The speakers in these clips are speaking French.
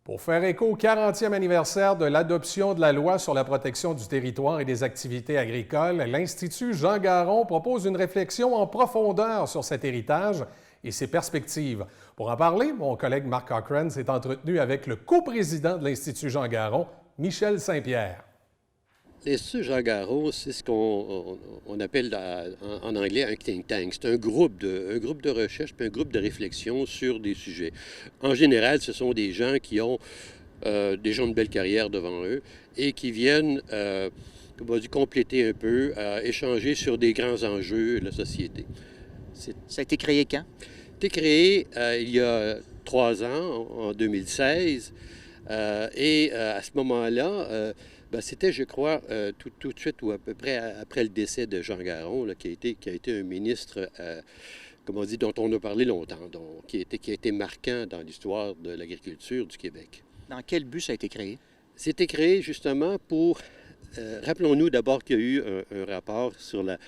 Pour faire écho au 40e anniversaire de l'adoption de la loi sur la protection du territoire et des activités agricoles, l'Institut Jean Garon propose une réflexion en profondeur sur cet héritage et ses perspectives. Pour en parler, mon collègue Marc Cochrane s'est entretenu avec le coprésident de l'Institut Jean Garon, Michel Saint-Pierre. L'Institut Jean Garon, c'est ce qu'on appelle en anglais un think tank. C'est un groupe de recherche puis un groupe de réflexion sur des sujets. En général, ce sont des gens qui ont déjà une belle carrière devant eux et qui viennent compléter un peu, échanger sur des grands enjeux de la société. Ça a été créé quand? Ça a été créé il y a 3 ans, en 2016. À ce moment-là, c'était, je crois, tout de suite ou à peu près après le décès de Jean Garon, là, qui a été un ministre, dont on a parlé longtemps, qui a été marquant dans l'histoire de l'agriculture du Québec. Dans quel but ça a été créé? C'était créé justement pour... rappelons-nous d'abord qu'il y a eu un rapport sur la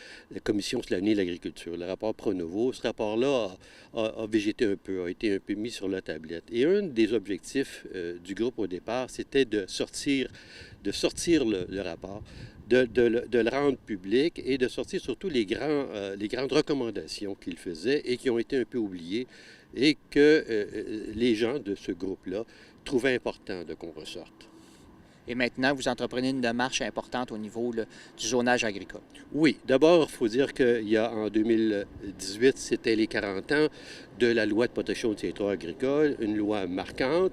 Commission sur l'avenir de l'agriculture, le rapport Pronovo. Ce rapport-là a végété un peu, a été un peu mis sur la tablette. Et un des objectifs du groupe au départ, c'était de sortir le rapport, de le rendre public et de sortir surtout les grandes recommandations qu'il faisait et qui ont été un peu oubliées et que les gens de ce groupe-là trouvaient important qu'on ressorte. Et maintenant, vous entreprenez une démarche importante au niveau du zonage agricole. Oui. D'abord, il faut dire qu'il y a en 2018, c'était les 40 ans de la loi de protection du territoire agricole, une loi marquante.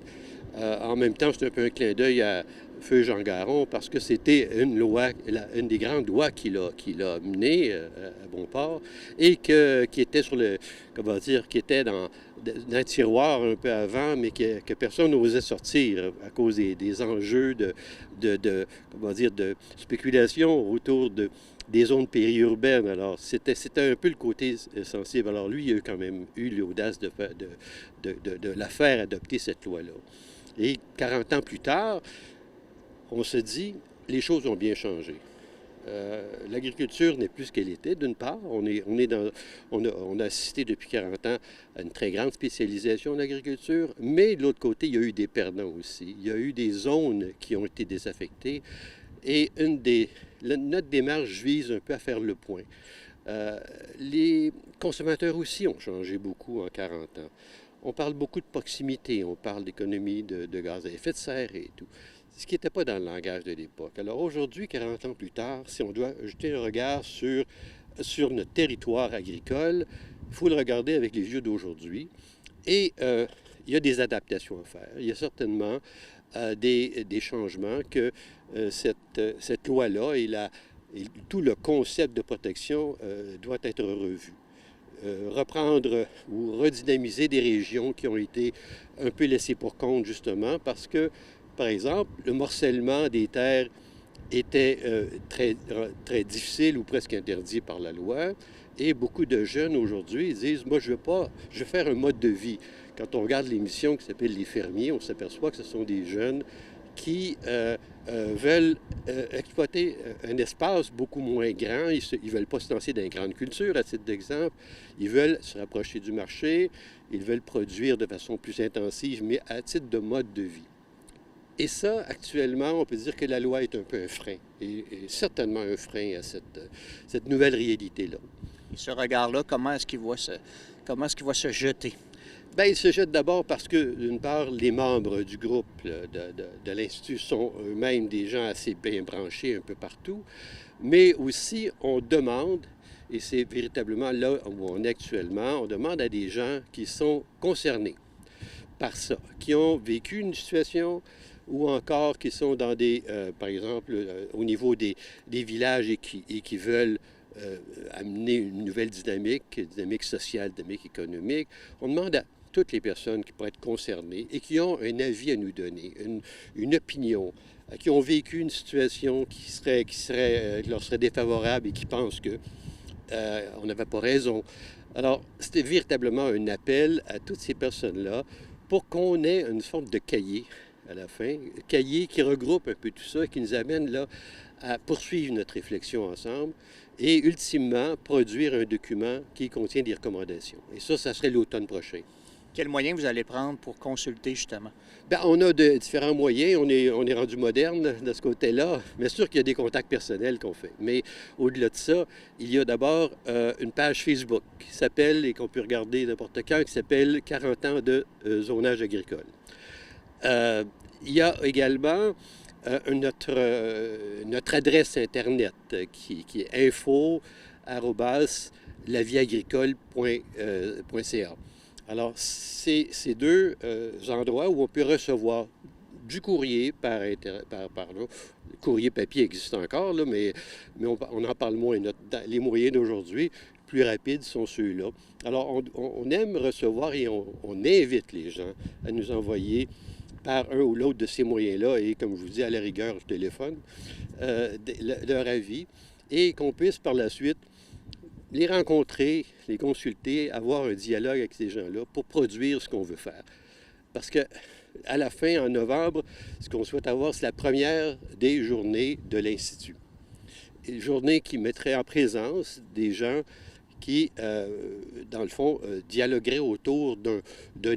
En même temps, c'est un peu un clin d'œil à Feu Jean Garon parce que c'était une des grandes lois qu'il a menée à bon port et qui était qui était dans un tiroir un peu avant, mais que personne n'osait sortir à cause des enjeux de spéculation autour des zones périurbaines. Alors, c'était un peu le côté sensible. Alors, lui, il a quand même eu l'audace de la faire adopter cette loi-là. Et 40 ans plus tard, on se dit, les choses ont bien changé. L'agriculture n'est plus ce qu'elle était, d'une part. On a assisté depuis 40 ans à une très grande spécialisation en agriculture, mais de l'autre côté, il y a eu des perdants aussi. Il y a eu des zones qui ont été désaffectées. Et notre démarche vise un peu à faire le point. Les consommateurs aussi ont changé beaucoup en 40 ans. On parle beaucoup de proximité, on parle d'économie de gaz à effet de serre et tout. Ce qui n'était pas dans le langage de l'époque. Alors aujourd'hui, 40 ans plus tard, si on doit jeter un regard sur notre territoire agricole, il faut le regarder avec les yeux d'aujourd'hui. Et il y a des adaptations à faire. Il y a certainement des changements que cette loi-là et tout le concept de protection doit être revu. Reprendre ou redynamiser des régions qui ont été un peu laissées pour compte, justement, parce que, par exemple, le morcellement des terres était très difficile ou presque interdit par la loi. Et beaucoup de jeunes aujourd'hui disent, moi, je veux faire un mode de vie. Quand on regarde l'émission qui s'appelle Les Fermiers, on s'aperçoit que ce sont des jeunes qui veulent exploiter un espace beaucoup moins grand. Ils ne veulent pas se lancer dans une grande culture, à titre d'exemple. Ils veulent se rapprocher du marché. Ils veulent produire de façon plus intensive, mais à titre de mode de vie. Et ça, actuellement, on peut dire que la loi est un peu un frein, et certainement un frein à cette nouvelle réalité-là. Et ce regard-là, comment est-ce qu'il va se jeter? Bien, il se jette d'abord parce que, d'une part, les membres du groupe de l'Institut sont eux-mêmes des gens assez bien branchés un peu partout, mais aussi on demande, et c'est véritablement là où on est actuellement, on demande à des gens qui sont concernés par ça, qui ont vécu une situation ou encore qui sont dans par exemple, au niveau des villages et qui veulent amener une nouvelle dynamique sociale, dynamique économique. On demande à toutes les personnes qui pourraient être concernées et qui ont un avis à nous donner, une opinion, qui ont vécu une situation qui leur serait défavorable et qui pensent qu'on n'avait pas raison. Alors, c'était véritablement un appel à toutes ces personnes-là pour qu'on ait une forme de cahier à la fin, cahier qui regroupe un peu tout ça et qui nous amène là à poursuivre notre réflexion ensemble et ultimement produire un document qui contient des recommandations. Et ça serait l'automne prochain. Quels moyens vous allez prendre pour consulter, justement? Bien, on a de différents moyens. On est rendu moderne de ce côté-là. Bien sûr qu'il y a des contacts personnels qu'on fait. Mais au-delà de ça, il y a d'abord une page Facebook qui s'appelle, et qu'on peut regarder n'importe quand, qui s'appelle 40 ans de zonage agricole. Il y a également notre adresse Internet qui est info@lavieagricole.ca. Alors, c'est ces deux endroits où on peut recevoir du courrier par le courrier papier existe encore, là, mais on en parle moins. Les moyens d'aujourd'hui, plus rapides, sont ceux-là. Alors, on aime recevoir et on invite les gens à nous envoyer par un ou l'autre de ces moyens-là, et comme je vous dis, à la rigueur, je téléphone, leur avis, et qu'on puisse par la suite les rencontrer, les consulter, avoir un dialogue avec ces gens-là pour produire ce qu'on veut faire. Parce que à la fin, en novembre, ce qu'on souhaite avoir, c'est la première des journées de l'Institut. Une journée qui mettrait en présence des gens qui, dans le fond, dialogueraient autour d'un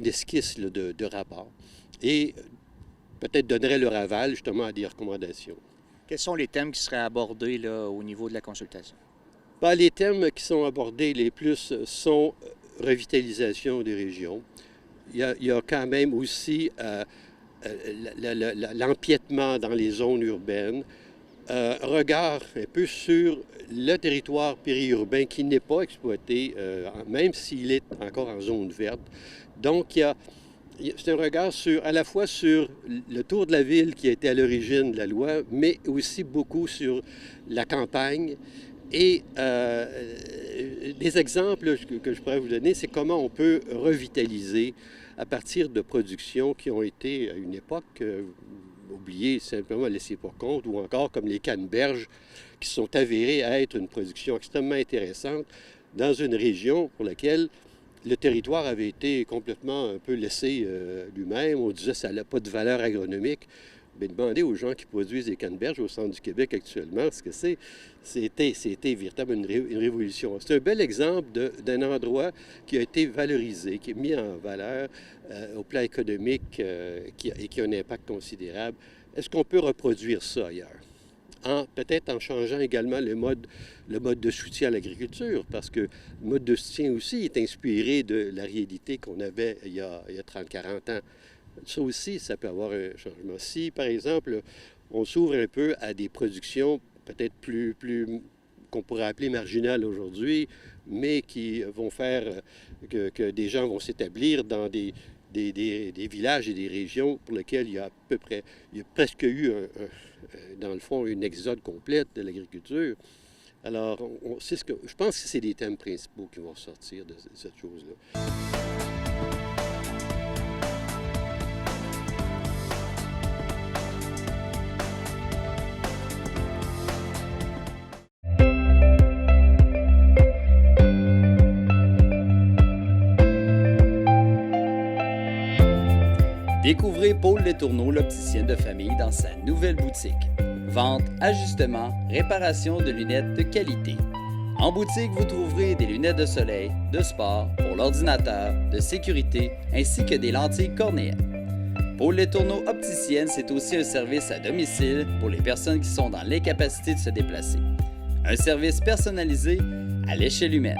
esquisse là, de rapport et peut-être donneraient leur aval justement à des recommandations. Quels sont les thèmes qui seraient abordés là, au niveau de la consultation? Bien, les thèmes qui sont abordés les plus sont revitalisation des régions. Il y a quand même aussi l'empiètement dans les zones urbaines, regard un peu sur le territoire périurbain qui n'est pas exploité, même s'il est encore en zone verte. Donc, c'est un regard à la fois sur le tour de la ville qui a été à l'origine de la loi, mais aussi beaucoup sur la campagne. Et des exemples que je pourrais vous donner, c'est comment on peut revitaliser à partir de productions qui ont été, à une époque, oubliées, simplement laissées pour compte, ou encore comme les canneberges, qui sont avérées à être une production extrêmement intéressante dans une région pour laquelle le territoire avait été complètement un peu laissé lui-même. On disait que ça n'a pas de valeur agronomique. Mais demandez aux gens qui produisent des canneberges au centre du Québec actuellement ce que c'était véritablement une révolution. C'est un bel exemple d'un endroit qui a été valorisé, qui est mis en valeur au plan économique et qui a un impact considérable. Est-ce qu'on peut reproduire ça ailleurs? Peut-être en changeant également le mode de soutien à l'agriculture, parce que le mode de soutien aussi est inspiré de la réalité qu'on avait il y a 30-40 ans. Ça aussi, ça peut avoir un changement. Si, par exemple, on s'ouvre un peu à des productions peut-être plus qu'on pourrait appeler marginales aujourd'hui, mais qui vont faire que des gens vont s'établir dans des villages et des régions pour lesquels il y a presque eu, dans le fond, une exode complète de l'agriculture. Alors, je pense que c'est des thèmes principaux qui vont sortir de cette chose-là. Découvrez Paul Letourneau, l'opticien de famille, dans sa nouvelle boutique. Vente, ajustement, réparation de lunettes de qualité. En boutique, vous trouverez des lunettes de soleil, de sport, pour l'ordinateur, de sécurité, ainsi que des lentilles cornéennes. Paul Letourneau, opticienne, c'est aussi un service à domicile pour les personnes qui sont dans l'incapacité de se déplacer. Un service personnalisé à l'échelle humaine.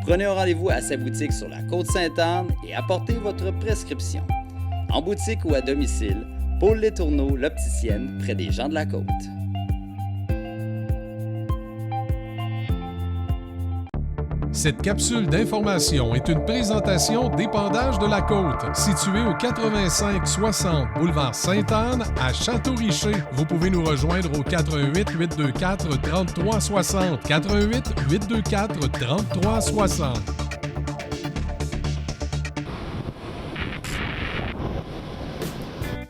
Prenez un rendez-vous à sa boutique sur la Côte-Sainte-Anne et apportez votre prescription. En boutique ou à domicile, Paul Letourneau, l'opticienne, près des gens de la Côte. Cette capsule d'information est une présentation d'Épandage de la Côte, située au 8560 boulevard Sainte-Anne à Château-Richer. Vous pouvez nous rejoindre au 88 824 3360. 88 824 3360.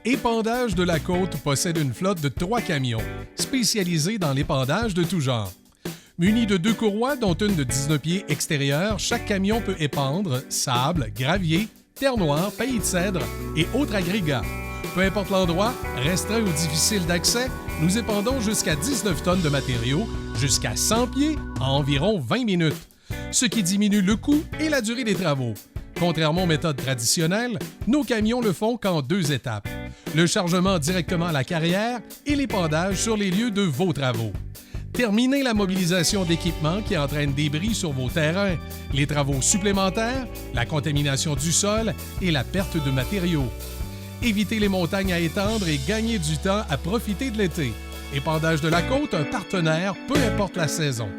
Épandage de la Côte possède une flotte de 3 camions, spécialisés dans l'épandage de tout genre. Munis de 2 courroies, dont une de 19 pieds extérieure, chaque camion peut épandre sable, gravier, terre noire, paillis de cèdre et autres agrégats. Peu importe l'endroit, restreint ou difficile d'accès, nous épandons jusqu'à 19 tonnes de matériaux, jusqu'à 100 pieds en environ 20 minutes, ce qui diminue le coût et la durée des travaux. Contrairement aux méthodes traditionnelles, nos camions le font qu'en 2 étapes. Le chargement directement à la carrière et l'épandage sur les lieux de vos travaux. Terminez la mobilisation d'équipements qui entraînent des bris sur vos terrains, les travaux supplémentaires, la contamination du sol et la perte de matériaux. Évitez les montagnes à étendre et gagnez du temps à profiter de l'été. Épandage de la côte, un partenaire, peu importe la saison.